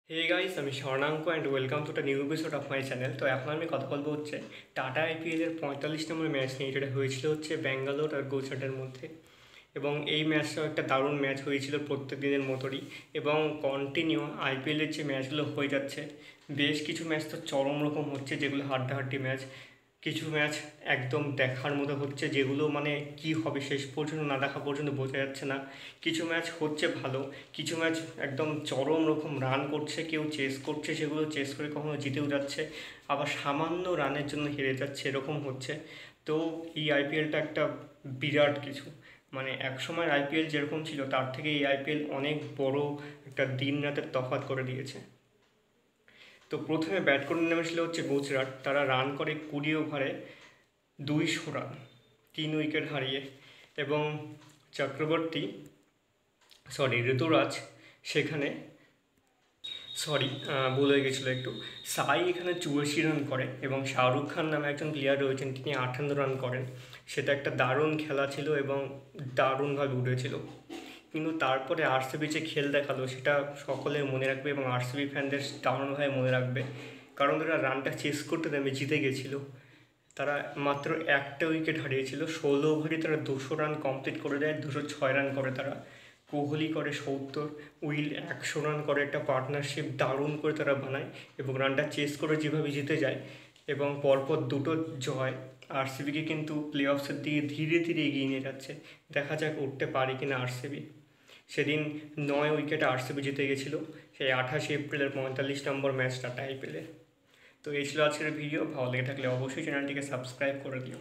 হে guys, আমি Swarnanko and welcome to the new episode of my channel. তো এখন আমি কথা বলবো হচ্ছে টাটা আইপিএলের 45 নম্বর ম্যাচ নিয়ে, যেটা হয়েছিল হচ্ছে ব্যাঙ্গালোর আর গুজরাটের মধ্যে। এবং এই ম্যাচটাও একটা দারুণ ম্যাচ হয়েছিল প্রত্যেক দিনের মতোই। এবং কন্টিনিউ আইপিএলের যে ম্যাচগুলো হয়ে যাচ্ছে, বেশ কিছু ম্যাচ তো চরম রকম হচ্ছে, যেগুলো হাড্ডাহাড্ডি ম্যাচ। কিছু ম্যাচ একদম দেখার মতো হচ্ছে, যেগুলো মানে কি হবে শেষ পর্যন্ত না দেখা পর্যন্ত বোঝা যাচ্ছে না। কিছু ম্যাচ হচ্ছে ভালো, কিছু ম্যাচ একদম চরম রকম রান করছে, কেউ চেস করছে, সেগুলো চেস করে কখনো জিতেও যাচ্ছে, আবার সামান্য রানের জন্য হেরে যাচ্ছে, এরকম হচ্ছে। তো এই আইপিএলটা একটা বিরাট কিছু, মানে এক সময় আইপিএল যেরকম ছিল তার থেকে এই আইপিএল অনেক বড় একটা দিন রাতের তফাৎ করে দিয়েছে। তো প্রথমে ব্যাট করে নেমেছিল হচ্ছে গুজরাট। তারা রান করে 20 ওভারে 200 রান, 3 উইকেট হারিয়ে। এবং চক্রবর্তী, ঋতুরাজ সেখানে, ভুল হয়ে গেছিলো একটু, সাই এখানে 84 রান করে এবং শাহরুখ খান নামে একজন প্লেয়ার রয়েছেন, তিনি 58 রান করেন। সেটা একটা দারুণ খেলা ছিল এবং দারুণভাবে উঠেছিল। কিন্তু তারপরে আরসিবি যে খেল দেখালো সেটা সকলে মনে রাখবে এবং আরসিবি ফ্যানদের দারুণভাবে মনে রাখবে, কারণ তারা রানটা চেস করতে নেমে জিতে গেছিলো। তারা মাত্র একটা উইকেট হারিয়েছিল, 16 ওভারে তারা 200 রান কমপ্লিট করে দেয়, 206 রান করে তারা। কোহলি করে 70, উইল 100 রান করে, একটা পার্টনারশিপ দারুণ করে তারা বানায় এবং রানটা চেস করে যেভাবে জিতে যায়। এবং পরপর দুটো জয় আরসিবিকে কিন্তু প্লে অফসের দিকে ধীরে ধীরে এগিয়ে নিয়ে যাচ্ছে। দেখা যাক উঠতে পারে কিনা আরসিবি। সেদিন 9 উইকেটে আরসিবি জিতে গেছিলো, সেই 28 এপ্রিলের 45 নম্বর ম্যাচটা আইপিএলে। তো এই ছিল আজকের ভিডিও। ভালো লেগে থাকলে অবশ্যই চ্যানেলটিকে সাবস্ক্রাইব করে দিও।